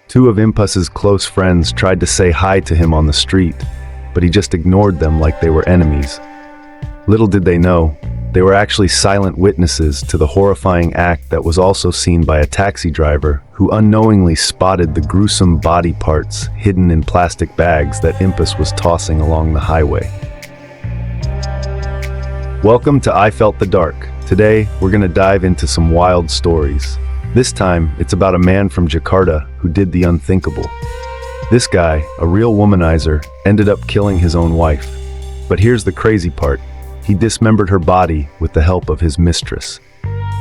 Two of Impus's close friends tried to say hi to him on the street, but he just ignored them like they were enemies. Little did they know, they were actually silent witnesses to the horrifying act that was also seen by a taxi driver who unknowingly spotted the gruesome body parts hidden in plastic bags that Impus was tossing along the highway. Welcome to I Felt the Dark. Today, we're going to dive into some wild stories. This time, it's about a man from Jakarta who did the unthinkable. This guy, a real womanizer, ended up killing his own wife. But here's the crazy part. He dismembered her body with the help of his mistress.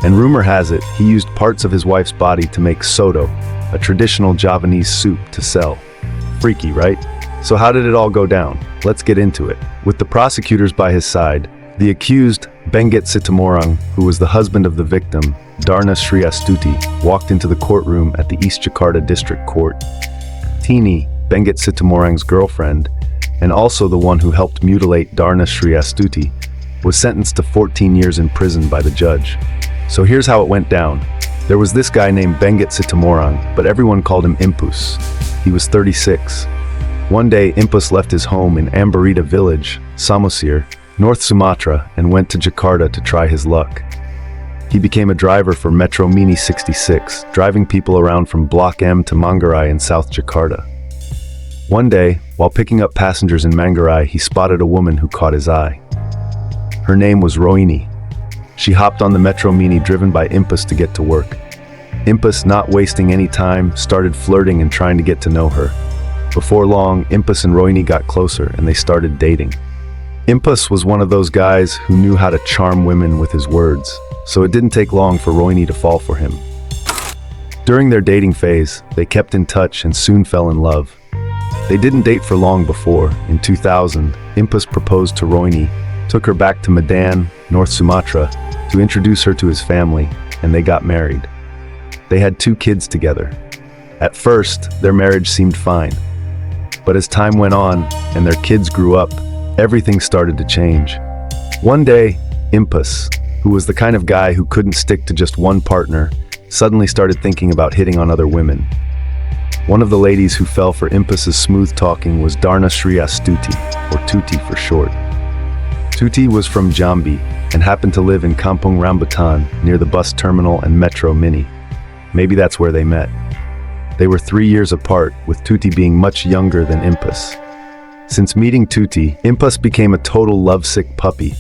And rumor has it, he used parts of his wife's body to make soto, a traditional Javanese soup to sell. Freaky, right? So how did it all go down? Let's get into it. With the prosecutors by his side, the accused, Benggit Situmorang, who was the husband of the victim, Darna Sri Astuti, walked into the courtroom at the East Jakarta District Court. Tini, Benggit Situmorang's girlfriend, and also the one who helped mutilate Darna Sri Astuti, was sentenced to 14 years in prison by the judge. So here's how it went down. There was this guy named Benggit Situmorang, but everyone called him Impus. He was 36. One day, Impus left his home in Ambarita village, Samosir, North Sumatra, and went to Jakarta to try his luck. He became a driver for Metro Mini 66, driving people around from Block M to Manggarai in South Jakarta. One day, while picking up passengers in Manggarai, he spotted a woman who caught his eye. Her name was Rohini. She hopped on the Metro Mini driven by Impus to get to work. Impus, not wasting any time, started flirting and trying to get to know her. Before long, Impus and Rohini got closer and they started dating. Impus was one of those guys who knew how to charm women with his words, so it didn't take long for Rohini to fall for him. During their dating phase, they kept in touch and soon fell in love. They didn't date for long before, in 2000, Impus proposed to Rohini, took her back to Medan, North Sumatra, to introduce her to his family, and they got married. They had 2 kids together. At first, their marriage seemed fine. But as time went on, and their kids grew up, everything started to change. One day, Impus, who was the kind of guy who couldn't stick to just one partner, suddenly started thinking about hitting on other women. One of the ladies who fell for Impus's smooth talking was Darna Sri Astuti, or Tuti for short. Tuti was from Jambi and happened to live in Kampung Rambutan near the bus terminal and Metro Mini. Maybe that's where they met. They were 3 years apart, with Tuti being much younger than Impus. Since meeting Tuti, Impus became a total lovesick puppy,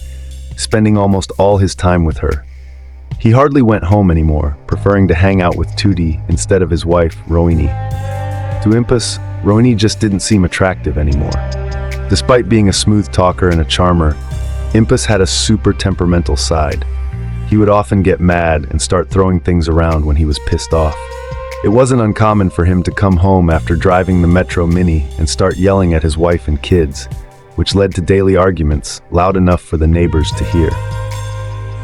spending almost all his time with her. He hardly went home anymore, preferring to hang out with Tuti instead of his wife, Rohini. To Impus, Rohini just didn't seem attractive anymore. Despite being a smooth talker and a charmer, Impus had a super temperamental side. He would often get mad and start throwing things around when he was pissed off. It wasn't uncommon for him to come home after driving the Metro Mini and start yelling at his wife and kids, which led to daily arguments, loud enough for the neighbors to hear.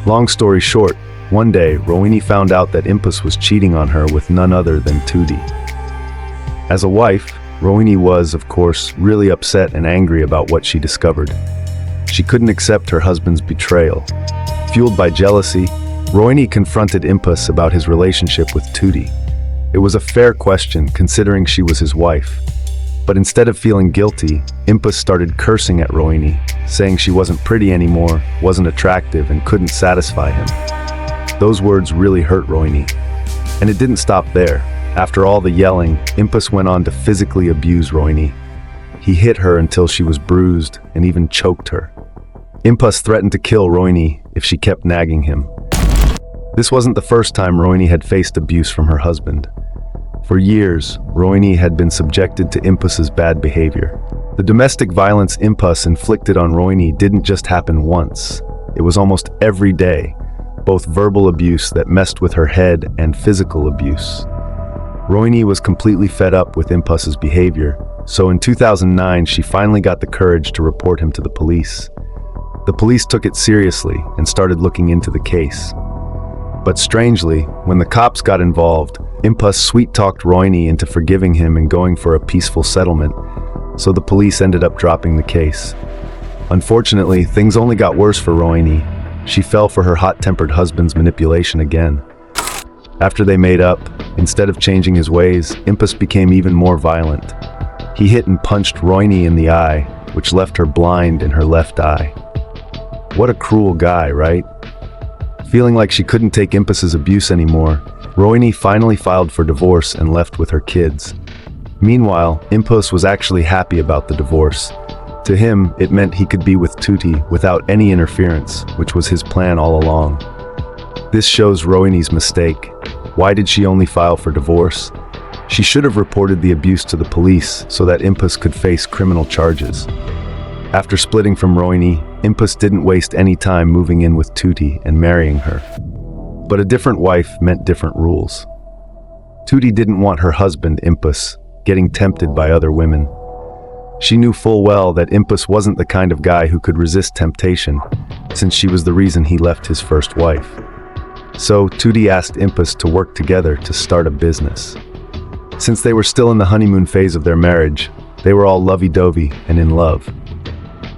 Long story short, one day, Rohini found out that Impus was cheating on her with none other than Tuti. As a wife, Rohini was, of course, really upset and angry about what she discovered. She couldn't accept her husband's betrayal. Fueled by jealousy, Rohini confronted Impus about his relationship with Tuti. It was a fair question, considering she was his wife. But instead of feeling guilty, Impus started cursing at Rohini, saying she wasn't pretty anymore, wasn't attractive, and couldn't satisfy him. Those words really hurt Rohini. And it didn't stop there. After all the yelling, Impus went on to physically abuse Rohini. He hit her until she was bruised and even choked her. Impus threatened to kill Rohini if she kept nagging him. This wasn't the first time Rohini had faced abuse from her husband. For years, Rohini had been subjected to Impus's bad behavior. The domestic violence Impus inflicted on Rohini didn't just happen once. It was almost every day, both verbal abuse that messed with her head and physical abuse. Rohini was completely fed up with Impus's behavior, so in 2009 she finally got the courage to report him to the police. The police took it seriously and started looking into the case. But strangely, when the cops got involved, Impus sweet-talked Rohini into forgiving him and going for a peaceful settlement, so the police ended up dropping the case. Unfortunately, things only got worse for Rohini. She fell for her hot-tempered husband's manipulation again. After they made up, Instead of changing his ways, Impus became even more violent. He hit and punched Roini in the eye, which left her blind in her left eye. What a cruel guy, right? Feeling like she couldn't take Impus's abuse anymore, Roini finally filed for divorce and left with her kids. Meanwhile, Impus was actually happy about the divorce. To him, it meant he could be with Tutti without any interference, which was his plan all along. This shows Roini's mistake. Why did she only file for divorce? She should have reported the abuse to the police so that Impus could face criminal charges. After splitting from Roini, Impus didn't waste any time moving in with Tutti and marrying her. But a different wife meant different rules. Tutti didn't want her husband, Impus, getting tempted by other women. She knew full well that Impus wasn't the kind of guy who could resist temptation, since she was the reason he left his first wife. So Tutti asked Impus to work together to start a business. Since they were still in the honeymoon phase of their marriage, they were all lovey-dovey and in love.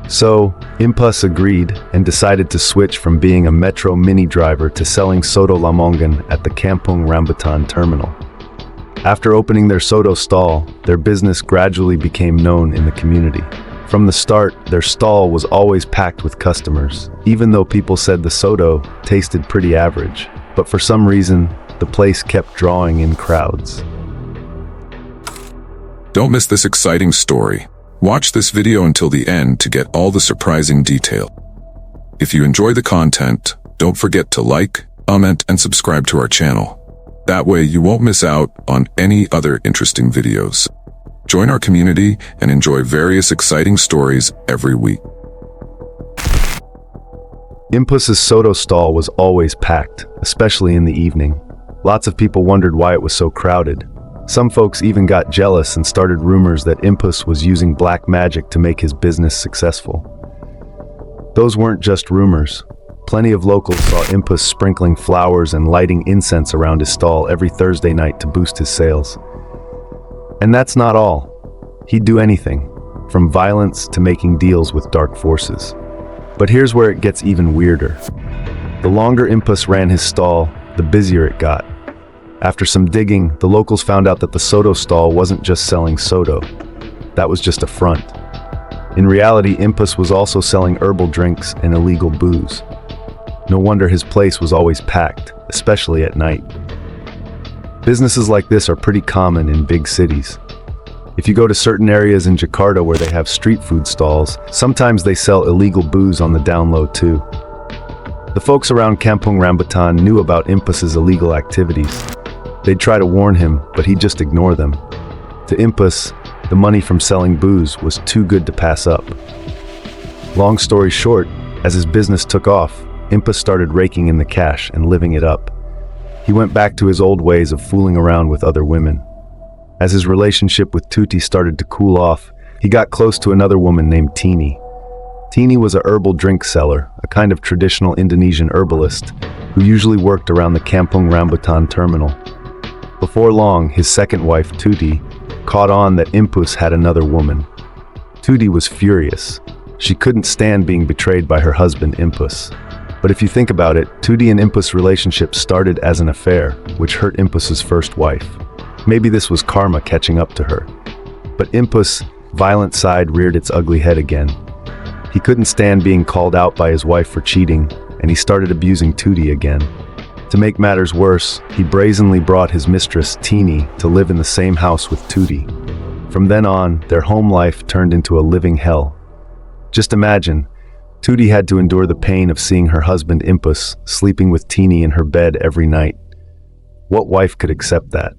So, Impus agreed and decided to switch from being a metro mini driver to selling Soto Lamongan at the Kampung Rambutan terminal. After opening their Soto stall, their business gradually became known in the community. From the start, their stall was always packed with customers, even though people said the Soto tasted pretty average. But for some reason, the place kept drawing in crowds. Don't miss this exciting story. Watch this video until the end to get all the surprising detail. If you enjoy the content, don't forget to like, comment, and subscribe to our channel. That way you won't miss out on any other interesting videos. Join our community and enjoy various exciting stories every week. Impus's Soto stall was always packed, especially in the evening. Lots of people wondered why it was so crowded. Some folks even got jealous and started rumors that Impus was using black magic to make his business successful. Those weren't just rumors. Plenty of locals saw Impus sprinkling flowers and lighting incense around his stall every Thursday night to boost his sales. And that's not all. He'd do anything, from violence to making deals with dark forces. But here's where it gets even weirder. The longer Impus ran his stall, the busier it got. After some digging, the locals found out that the Soto stall wasn't just selling Soto. That was just a front. In reality, Impus was also selling herbal drinks and illegal booze. No wonder his place was always packed, especially at night. Businesses like this are pretty common in big cities. If you go to certain areas in Jakarta where they have street food stalls, sometimes they sell illegal booze on the down low too. The folks around Kampung Rambutan knew about Impus's illegal activities. They'd try to warn him, but he'd just ignore them. To Impus, the money from selling booze was too good to pass up. Long story short, as his business took off, Impus started raking in the cash and living it up. He went back to his old ways of fooling around with other women. As his relationship with Tutti started to cool off, he got close to another woman named Tini. Tini was a herbal drink seller, a kind of traditional Indonesian herbalist, who usually worked around the Kampung Rambutan terminal. Before long, his second wife, Tutti, caught on that Impus had another woman. Tutti was furious. She couldn't stand being betrayed by her husband, Impus. But if you think about it, Tutti and Impus' relationship started as an affair, which hurt Impus's first wife. Maybe this was karma catching up to her. But Impus' violent side reared its ugly head again. He couldn't stand being called out by his wife for cheating, and he started abusing Tutti again. To make matters worse, he brazenly brought his mistress, Tini, to live in the same house with Tutti. From then on, their home life turned into a living hell. Just imagine, Tutti had to endure the pain of seeing her husband Impus sleeping with Tini in her bed every night. What wife could accept that?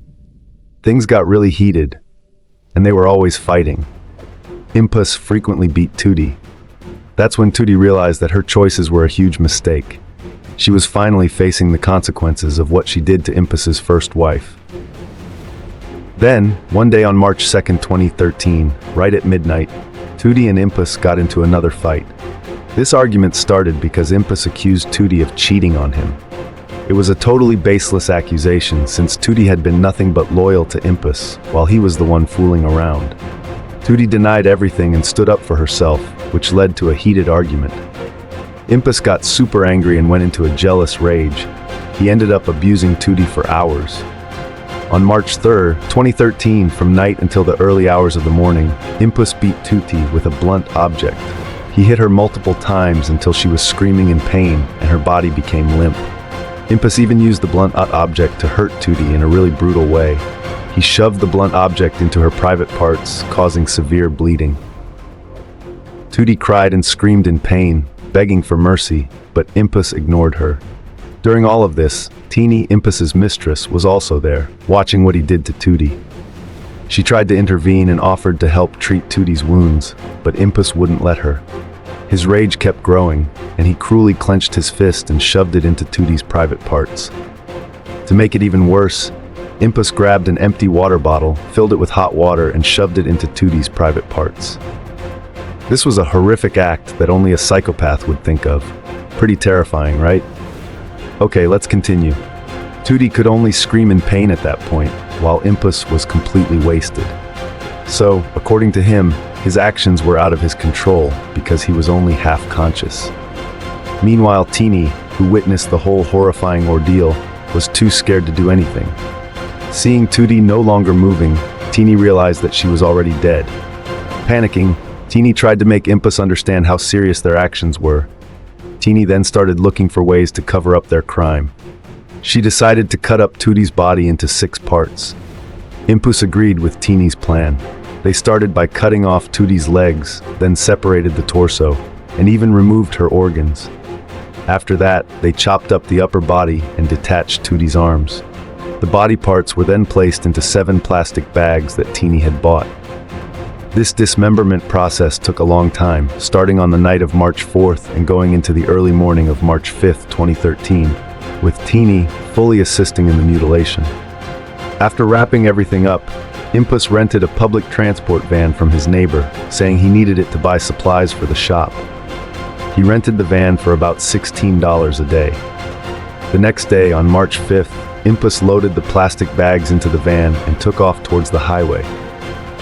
Things got really heated, and they were always fighting. Impus frequently beat Tutti. That's when Tutti realized that her choices were a huge mistake. She was finally facing the consequences of what she did to Impus's first wife. Then, one day on March 2nd, 2013, right at midnight, Tutti and Impus got into another fight. This argument started because Impus accused Tutti of cheating on him. It was a totally baseless accusation since Tutti had been nothing but loyal to Impus while he was the one fooling around. Tutti denied everything and stood up for herself, which led to a heated argument. Impus got super angry and went into a jealous rage. He ended up abusing Tutti for hours. On March 3, 2013, from night until the early hours of the morning, Impus beat Tutti with a blunt object. He hit her multiple times until she was screaming in pain and her body became limp. Impus even used the blunt object to hurt Tutti in a really brutal way. He shoved the blunt object into her private parts, causing severe bleeding. Tutti cried and screamed in pain, begging for mercy, but Impus ignored her. During all of this, Teeny, Impus's mistress, was also there, watching what he did to Tutti. She tried to intervene and offered to help treat Tutti's wounds, but Impus wouldn't let her. His rage kept growing, and he cruelly clenched his fist and shoved it into Tutti's private parts. To make it even worse, Impus grabbed an empty water bottle, filled it with hot water, and shoved it into Tutti's private parts. This was a horrific act that only a psychopath would think of. Pretty terrifying, right? Okay, let's continue. Tutti could only scream in pain at that point, while Impus was completely wasted. So, according to him, his actions were out of his control because he was only half conscious. Meanwhile, Teeny, who witnessed the whole horrifying ordeal, was too scared to do anything. Seeing Tutti no longer moving, Teeny realized that she was already dead. Panicking, Teeny tried to make Impus understand how serious their actions were. Teeny then started looking for ways to cover up their crime. She decided to cut up Tutti's body into 6 parts. Impus agreed with Teeny's plan. They started by cutting off Tutti's legs, then separated the torso, and even removed her organs. After that, they chopped up the upper body and detached Tutti's arms. The body parts were then placed into 7 plastic bags that Teeny had bought. This dismemberment process took a long time, starting on the night of March 4th and going into the early morning of March 5th, 2013, with Teeny fully assisting in the mutilation. After wrapping everything up, Impus rented a public transport van from his neighbor, saying he needed it to buy supplies for the shop. He rented the van for about $16 a day. The next day, on March 5th, Impus loaded the plastic bags into the van and took off towards the highway.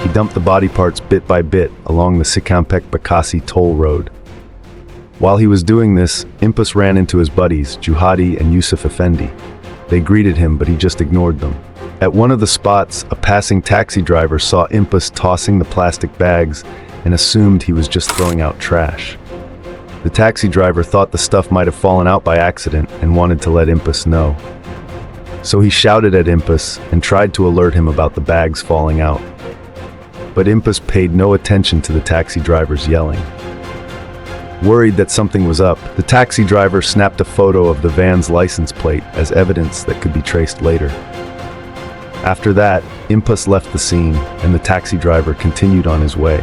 He dumped the body parts bit by bit along the Sikampek-Bekasi toll road. While he was doing this, Impus ran into his buddies, Juhadi and Yusuf Effendi. They greeted him, but he just ignored them. At one of the spots, a passing taxi driver saw Impus tossing the plastic bags and assumed he was just throwing out trash. The taxi driver thought the stuff might have fallen out by accident and wanted to let Impus know. So he shouted at Impus and tried to alert him about the bags falling out. But Impus paid no attention to the taxi driver's yelling. Worried that something was up, the taxi driver snapped a photo of the van's license plate as evidence that could be traced later. After that, Impus left the scene and the taxi driver continued on his way.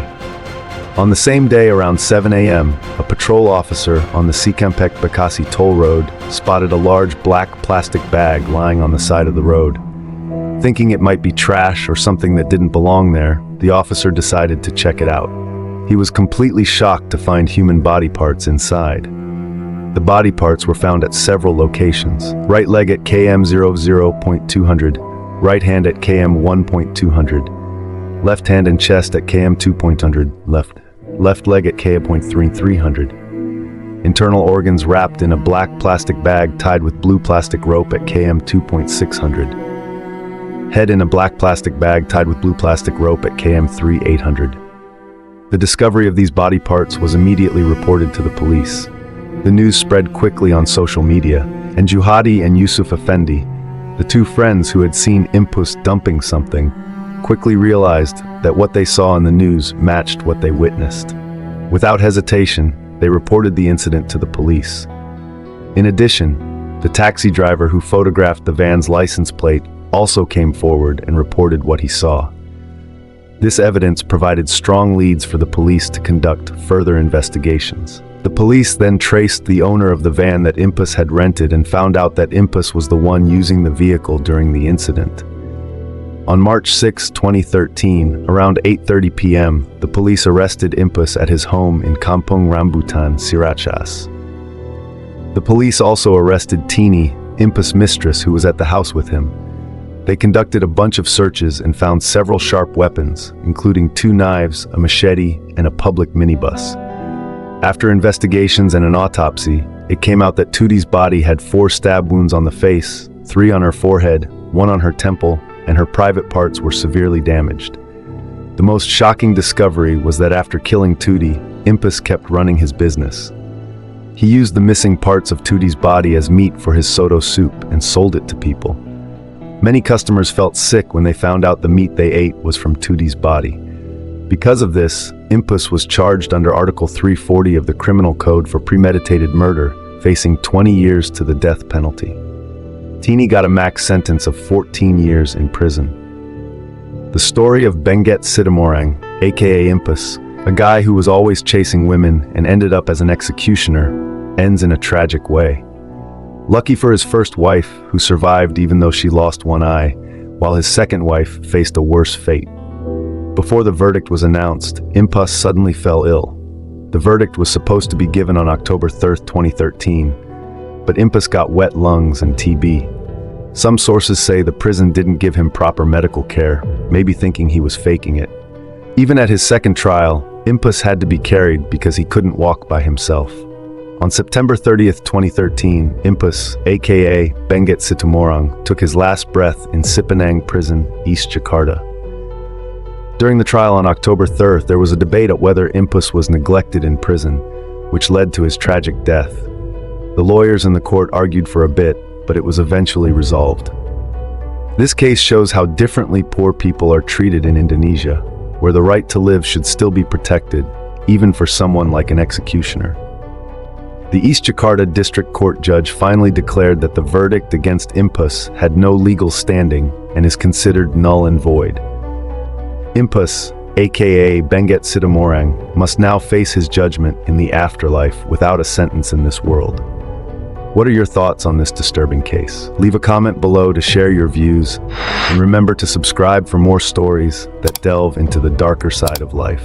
On the same day around 7 a.m., a patrol officer on the Sikampek-Bekasi toll road spotted a large black plastic bag lying on the side of the road. Thinking it might be trash or something that didn't belong there, the officer decided to check it out. He was completely shocked to find human body parts inside. The body parts were found at several locations. Right leg at km 00.200, right hand at km 1.200, left hand and chest at km 2.100, left leg at km 0.3300. Internal organs wrapped in a black plastic bag tied with blue plastic rope at km 2.600. Head in a black plastic bag tied with blue plastic rope at km 3.800. The discovery of these body parts was immediately reported to the police. The news spread quickly on social media, and Juhadi and Yusuf Effendi, the 2 friends who had seen Impus dumping something, quickly realized that what they saw in the news matched what they witnessed. Without hesitation, they reported the incident to the police. In addition, the taxi driver who photographed the van's license plate also came forward and reported what he saw. This evidence provided strong leads for the police to conduct further investigations. The police then traced the owner of the van that Impus had rented and found out that Impus was the one using the vehicle during the incident. On March 6, 2013, around 8:30 p.m., the police arrested Impus at his home in Kampung Rambutan, Ciracas. The police also arrested Teeny, Impus' mistress, who was at the house with him. They conducted a bunch of searches and found several sharp weapons, including 2 knives, a machete, and a public minibus. After investigations and an autopsy, it came out that Tutti's body had 4 stab wounds on the face, 3 on her forehead, 1 on her temple, and her private parts were severely damaged. The most shocking discovery was that after killing Tootie, Impus kept running his business. He used the missing parts of Tootie's body as meat for his soto soup and sold it to people. Many customers felt sick when they found out the meat they ate was from Tootie's body. Because of this, Impus was charged under Article 340 of the Criminal Code for premeditated murder, facing 20 years to the death penalty. Teenie got a max sentence of 14 years in prison. The story of Benguet Sitamorang, aka Impus, a guy who was always chasing women and ended up as an executioner, ends in a tragic way. Lucky for his first wife, who survived even though she lost one eye, while his second wife faced a worse fate. Before the verdict was announced, Impus suddenly fell ill. The verdict was supposed to be given on October 3, 2013, but Impus got wet lungs and TB. Some sources say the prison didn't give him proper medical care, maybe thinking he was faking it. Even at his second trial, Impus had to be carried because he couldn't walk by himself. On September 30th, 2013, Impus, aka Benguet Sitamorang, took his last breath in Sipanang Prison, East Jakarta. During the trial on October 3rd, there was a debate at whether Impus was neglected in prison, which led to his tragic death. The lawyers in the court argued for a bit, but it was eventually resolved. This case shows how differently poor people are treated in Indonesia, where the right to live should still be protected, even for someone like an executioner. The East Jakarta District Court judge finally declared that the verdict against Impus had no legal standing and is considered null and void. Impus, aka Benguet Sitamorang, must now face his judgment in the afterlife without a sentence in this world. What are your thoughts on this disturbing case? Leave a comment below to share your views, and remember to subscribe for more stories that delve into the darker side of life.